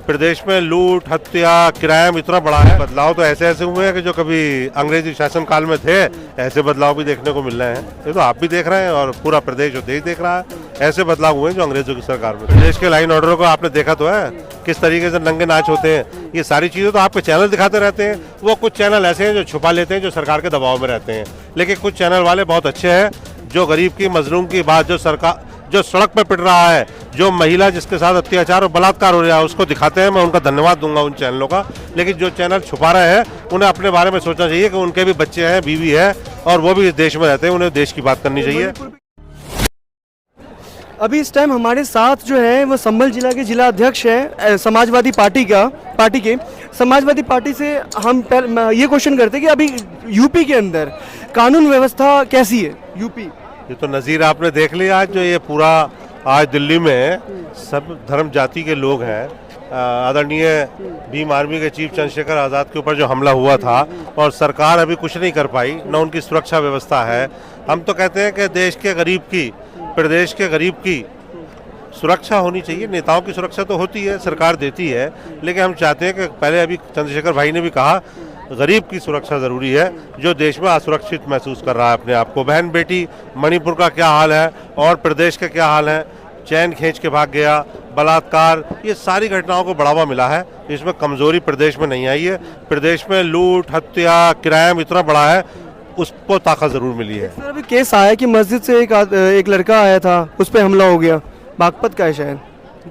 प्रदेश में लूट, हत्या, क्राइम इतना बढ़ा है। बदलाव तो ऐसे ऐसे हुए हैं कि जो कभी अंग्रेजी शासन काल में थे, ऐसे बदलाव भी देखने को मिल रहे हैं। ये तो आप भी देख रहे हैं और पूरा प्रदेश और देश देख रहा है। ऐसे बदलाव हुए हैं जो अंग्रेजों की सरकार में। प्रदेश के लाइन ऑर्डर को आपने देखा तो है, किस तरीके से नंगे नाच होते हैं। ये सारी चीजें तो आपके चैनल दिखाते रहते हैं। वो कुछ चैनल ऐसे हैं जो छुपा लेते हैं, जो सरकार के दबाव में रहते हैं। लेकिन कुछ चैनल वाले बहुत अच्छे हैं, जो गरीब की, मजलूम की बात, जो सरकार जो सड़क पे पिट रहा है, जो महिला जिसके साथ अत्याचार और बलात्कार हो रहा है, उसको दिखाते हैं। मैं उनका धन्यवाद दूंगा उन चैनलों का। लेकिन जो चैनल छुपा रहे हैं, उन्हें अपने बारे में सोचना चाहिए कि उनके भी बच्चे हैं, बीवी है और वो भी इस देश में रहते हैं। उन्हें देश की बात करनी चाहिए। अभी इस टाइम हमारे साथ जो है वो संभल जिला के जिला अध्यक्ष है समाजवादी पार्टी के। समाजवादी पार्टी से हम ये क्वेश्चन करते हैं कि अभी यूपी के अंदर कानून व्यवस्था कैसी है। यूपी ये तो नज़ीर आपने देख लिया आज, जो ये पूरा आज दिल्ली में सब धर्म जाति के लोग हैं। आदरणीय भीम आर्मी के चीफ चंद्रशेखर आज़ाद के ऊपर जो हमला हुआ था और सरकार अभी कुछ नहीं कर पाई, न उनकी सुरक्षा व्यवस्था है। हम तो कहते हैं कि देश के गरीब की, प्रदेश के गरीब की सुरक्षा होनी चाहिए। नेताओं की सुरक्षा तो होती है, सरकार देती है, लेकिन हम चाहते हैं कि पहले अभी चंद्रशेखर भाई ने भी कहा, गरीब की सुरक्षा ज़रूरी है, जो देश में असुरक्षित महसूस कर रहा है अपने आप को। बहन बेटी, मणिपुर का क्या हाल है और प्रदेश के क्या हाल है, चैन खींच के भाग गया, बलात्कार, ये सारी घटनाओं को बढ़ावा मिला है। इसमें कमजोरी प्रदेश में नहीं आई है। प्रदेश में लूट, हत्या, क्राइम इतना बढ़ा है, उसको ताकत ज़रूर मिली है। सर अभी केस आया कि मस्जिद से एक लड़का आया था, उस पर हमला हो गया, बागपत का है शायद।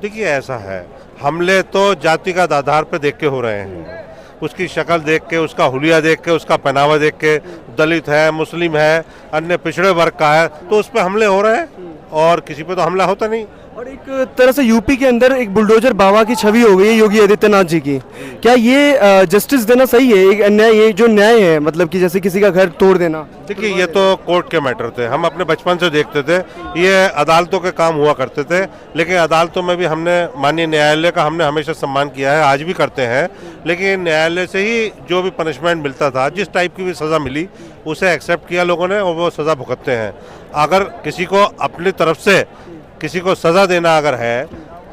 देखिए ऐसा है, हमले तो जातिगत आधार पर देख के हो रहे हैं। उसकी शक्ल देख के, उसका हुलिया देख के, उसका पहनावा देख के, दलित है, मुस्लिम है, अन्य पिछड़े वर्ग का है, तो उस पर हमले हो रहे हैं और किसी पे तो हमला होता नहीं। और एक तरह से यूपी के अंदर एक बुलडोजर बाबा की छवि हो गई है योगी आदित्यनाथ जी की। क्या ये जस्टिस देना सही है? एक अन्याय, ये जो न्याय है, मतलब कि जैसे किसी का घर तोड़ देना। देखिए ये तो कोर्ट के मैटर थे, हम अपने बचपन से देखते थे, ये अदालतों के काम हुआ करते थे। लेकिन अदालतों में भी हमने माननीय न्यायालय का हमने हमेशा सम्मान किया है, आज भी करते हैं। लेकिन न्यायालय से ही जो भी पनिशमेंट मिलता था, जिस टाइप की भी सज़ा मिली, उसे एक्सेप्ट किया लोगों ने और वो सज़ा भुगतते हैं। अगर किसी को अपनी तरफ से किसी को सज़ा देना अगर है,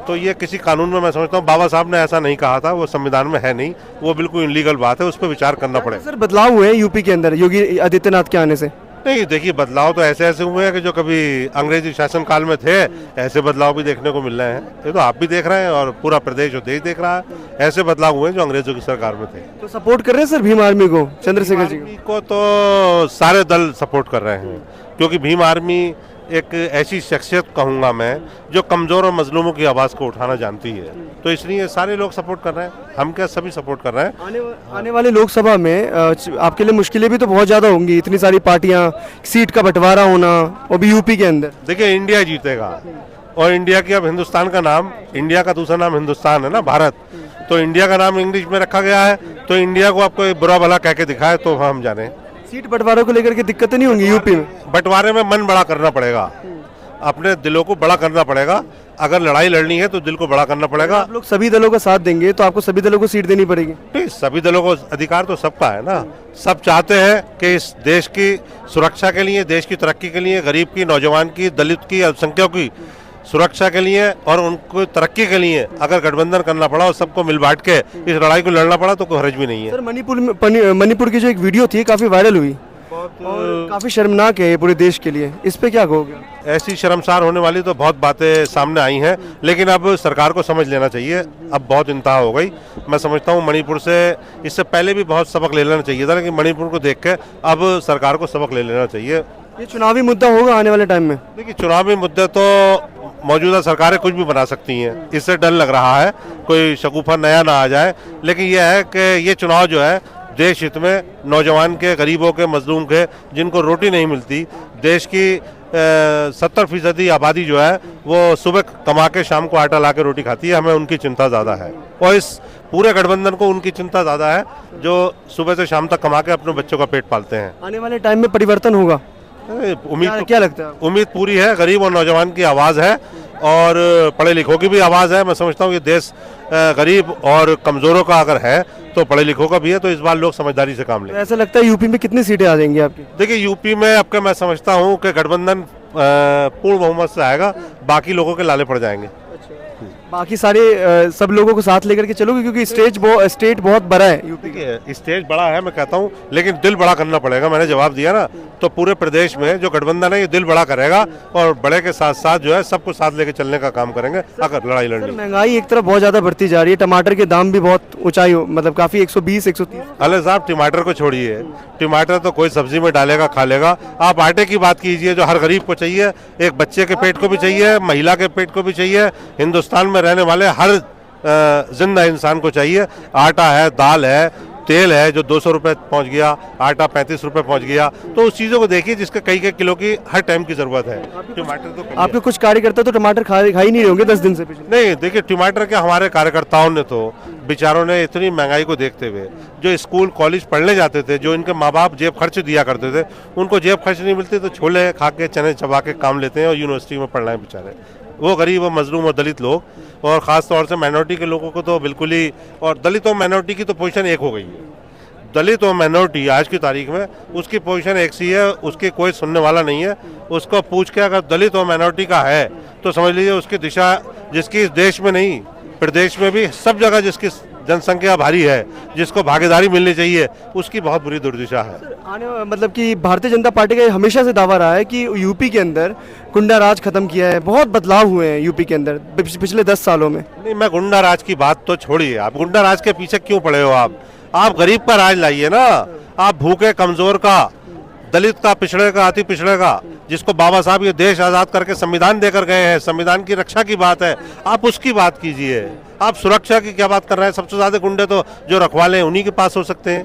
तो ये किसी कानून में, मैं समझता हूँ बाबा साहब ने ऐसा नहीं कहा था, वो संविधान में है नहीं, वो बिल्कुल इलीगल बात है, उस पर विचार करना पड़ेगा। सर बदलाव हुए हैं यूपी के अंदर योगी आदित्यनाथ के आने से? नहीं, देखिए बदलाव तो ऐसे ऐसे हुए हैं कि जो कभी अंग्रेजी शासन काल में थे, ऐसे बदलाव भी देखने को मिल रहे हैं। ये तो आप भी देख रहे हैं और पूरा प्रदेश और देश देख रहा है। ऐसे बदलाव हुए हैं जो अंग्रेजों की सरकार में थे। तो सपोर्ट कर रहे हैं सर भीम आर्मी को, चंद्रशेखर जी को? तो सारे दल सपोर्ट कर रहे हैं, क्योंकि भीम आर्मी एक ऐसी शख्सियत कहूँगा मैं, जो कमज़ोर और मजलूमों की आवाज़ को उठाना जानती है। तो इसलिए सारे लोग सपोर्ट कर रहे हैं, हम क्या सभी सपोर्ट कर रहे हैं। आने वाले लोकसभा में आपके लिए मुश्किलें भी तो बहुत ज़्यादा होंगी, इतनी सारी पार्टियां, सीट का बंटवारा होना, और भी यूपी के अंदर। देखिए इंडिया जीतेगा, और इंडिया की अब हिंदुस्तान का नाम, इंडिया का दूसरा नाम हिंदुस्तान है ना, भारत। तो इंडिया का नाम इंग्लिश में रखा गया है, तो इंडिया को आपको बुरा भला कह के दिखाए तो हम जाने। सीट बंटवारे को लेकर के दिक्कतें नहीं होंगी यूपी में? बंटवारे में मन बड़ा करना पड़ेगा, अपने दिलों को बड़ा करना पड़ेगा। अगर लड़ाई लड़नी है तो दिल को बड़ा करना पड़ेगा। आप लोग सभी दलों का साथ देंगे तो आपको सभी दलों को सीट देनी पड़ेगी? नहीं, सभी दलों को अधिकार तो सबका है ना। सब चाहते हैं कि इस देश की सुरक्षा के लिए, देश की तरक्की के लिए, गरीब की, नौजवान की, दलित की, अल्पसंख्यकों की सुरक्षा के लिए और उनको तरक्की के लिए अगर गठबंधन करना पड़ा और सबको मिल बांट के इस लड़ाई को लड़ना पड़ा तो कोई हर्ज भी नहीं है। सर मणिपुर की जो एक वीडियो थी काफी वायरल हुई और काफी शर्मनाक है ये पूरे देश के लिए, इस पे क्या कहोगे? ऐसी शर्मसार होने वाली तो बहुत बातें सामने आई हैं, लेकिन अब सरकार को समझ लेना चाहिए, अब बहुत इंतहा हो गई। मैं समझता हूँ मणिपुर से इससे पहले भी बहुत सबक ले लेना चाहिए था, लेकिन मणिपुर को देख के अब सरकार को सबक ले लेना चाहिए। ये चुनावी मुद्दा होगा आने वाले टाइम में? देखिए चुनावी मुद्दे तो मौजूदा सरकारें कुछ भी बना सकती हैं, इससे डर लग रहा है कोई शगुफा नया ना आ जाए। लेकिन यह है कि ये चुनाव जो है देश हित में, नौजवान के, गरीबों के, मजलूम के, जिनको रोटी नहीं मिलती, देश की 70% आबादी जो है वो सुबह कमा के शाम को आटा ला के रोटी खाती है, हमें उनकी चिंता ज़्यादा है। और इस पूरे गठबंधन को उनकी चिंता ज़्यादा है जो सुबह से शाम तक कमा के अपने बच्चों का पेट पालते हैं। आने वाले टाइम में परिवर्तन होगा? उम्मीद क्या लगता है? उम्मीद पूरी है। गरीब और नौजवान की आवाज़ है और पढ़े लिखों की भी आवाज़ है। मैं समझता हूँ कि देश गरीब और कमज़ोरों का अगर है तो पढ़े लिखों का भी है, तो इस बार लोग समझदारी से काम लें। ऐसा लगता है यूपी में कितनी सीटें आ जाएंगी आपकी? देखिए यूपी में आपका मैं समझता हूँ कि गठबंधन पूर्ण बहुमत से आएगा, बाकी लोगों के लाले पड़ जाएंगे। बाकी सारे सब लोगों को साथ लेकर के चलोगे, क्योंकि स्टेट बहुत बड़ा है यूपी का। देखिए स्टेज बड़ा है मैं कहता हूँ, लेकिन दिल बड़ा करना पड़ेगा। मैंने जवाब दिया ना, तो पूरे प्रदेश में जो गठबंधन है ये दिल बड़ा करेगा और बड़े के साथ साथ जो है सबको साथ लेके चलने का काम करेंगे अगर लड़ाई सर, लड़नी। महंगाई एक तरफ बहुत ज़्यादा बढ़ती जा रही है, टमाटर के दाम भी बहुत ऊंचाई मतलब काफ़ी 120 130। अले साहब टमाटर को छोड़िए, टमाटर तो कोई सब्जी में डालेगा खा लेगा। आप आटे की बात कीजिए जो हर गरीब को चाहिए, एक बच्चे के पेट को भी चाहिए, महिला के पेट को भी चाहिए, हिंदुस्तान में रहने वाले हर जिंदा इंसान को चाहिए। आटा है, दाल है, तेल है जो 200 रुपये पहुँच गया, आटा 35 रुपये पहुँच गया। तो उस चीज़ों को देखिए जिसके कई किलो की हर टाइम की ज़रूरत है। टमाटर तो आपके कुछ कार्यकर्ता तो टमाटर खा ही नहीं रहे होंगे 10 दिन से पिछले। नहीं, देखिए टमाटर के हमारे कार्यकर्ताओं ने तो बेचारों ने इतनी महंगाई को देखते हुए, जो स्कूल कॉलेज पढ़ने जाते थे, जो इनके माँ बाप जेब खर्च दिया करते थे, उनको जेब खर्च नहीं मिलती तो छोले खा के चने चबा के काम लेते हैं और यूनिवर्सिटी में पढ़ना है बेचारे। वो गरीब और मजलूम और दलित लोग, और ख़ास तौर से माइनॉरिटी के लोगों को तो बिल्कुल ही, और दलित और माइनॉरिटी की तो पोजीशन एक हो गई है। दलित और माइनॉरिटी आज की तारीख में उसकी पोजीशन एक सी है, उसकी कोई सुनने वाला नहीं है। उसको पूछ के अगर दलित और माइनॉरिटी का है तो समझ लीजिए उसकी दिशा, जिसकी इस देश में नहीं प्रदेश में भी सब जगह जिसकी जनसंख्या भारी है, जिसको भागीदारी मिलनी चाहिए, उसकी बहुत बुरी दुर्दिशा है। मतलब कि भारतीय जनता पार्टी का हमेशा से दावा रहा है कि यूपी के अंदर गुंडा राज खत्म किया है, बहुत बदलाव हुए हैं यूपी के अंदर पिछले 10 सालों में। नहीं, मैं गुंडा राज की बात तो छोड़िए, आप गुंडा राज के पीछे क्यों पड़े हो? आप गरीब का राज लाइए ना। आप भूखे कमजोर का, दलित का, पिछड़े का, अति पिछड़े का, जिसको बाबा साहब ये देश आज़ाद करके संविधान देकर गए हैं, संविधान की रक्षा की बात है, आप उसकी बात कीजिए। आप सुरक्षा की क्या बात कर रहे हैं? सबसे ज़्यादा गुंडे तो जो रखवाले हैं उन्हीं के पास हो सकते हैं,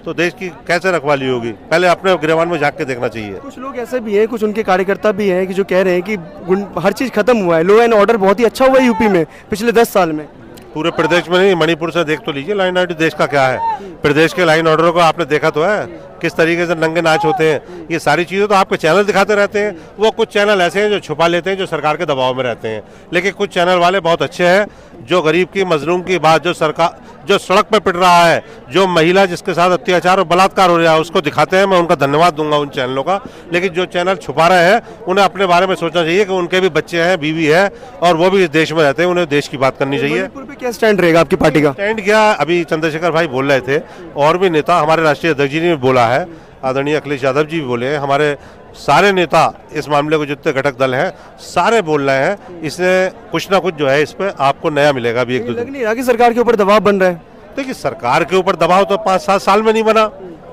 तो देश की कैसे रखवाली होगी? पहले अपने गिरवान में झांक के देखना चाहिए। कुछ लोग ऐसे भी हैं, कुछ उनके कार्यकर्ता भी हैं कि जो कह रहे हैं कि हर चीज़ खत्म हुआ है, लॉ एंड ऑर्डर बहुत ही अच्छा हुआ है यूपी में पिछले 10 साल में। पूरे प्रदेश में नहीं, मणिपुर से देख तो लीजिए लाइन ऑर्डर देश का क्या है। प्रदेश के लाइन ऑर्डर को आपने देखा तो है किस तरीके से नंगे नाच होते हैं। ये सारी चीज़ें तो आपके चैनल दिखाते रहते हैं। वो कुछ चैनल ऐसे हैं जो छुपा लेते हैं, जो सरकार के दबाव में रहते हैं, लेकिन कुछ चैनल वाले बहुत अच्छे हैं जो गरीब की, मजलूम की बात, जो सरकार जो सड़क पे पिट रहा है, जो महिला जिसके साथ अत्याचार और बलात्कार हो रहा है उसको दिखाते हैं। मैं उनका धन्यवाद दूंगा उन चैनलों का। लेकिन जो चैनल छुपा रहे हैं उन्हें अपने बारे में सोचना चाहिए कि उनके भी बच्चे हैं, बीवी है, और वो भी इस देश में रहते हैं, उन्हें देश की बात करनी चाहिए। मणिपुर पे क्या स्टैंड रहेगा आपकी पार्टी का? स्टैंड क्या, अभी चंद्रशेखर भाई बोल रहे थे, और भी नेता, हमारे राष्ट्रीय अध्यक्ष जी ने भी बोला है, आदरणीय अखिलेश यादव जी भी बोले हैं, हमारे सारे नेता इस मामले को, जितने घटक दल हैं सारे बोल रहे हैं। इससे कुछ ना कुछ जो है इस पर आपको नया मिलेगा भी एक दो दिन। लग नहीं रहा कि सरकार के ऊपर दबाव बन रहा है? देखिए सरकार के ऊपर दबाव तो 5-7 साल में नहीं बना,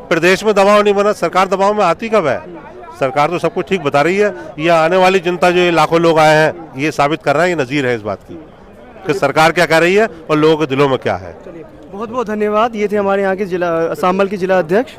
प्रदेश में दबाव नहीं बना, सरकार दबाव में आती कब है? सरकार तो सब कुछ ठीक बता रही है। ये आने वाली जनता जो ये लाखों लोग आए हैं ये साबित कर रहा है, ये नज़ीर है इस बात की कि सरकार क्या कर रही है और लोगों के दिलों में क्या है। बहुत बहुत धन्यवाद। ये थे हमारे यहाँ के जिला सांभल के जिला अध्यक्ष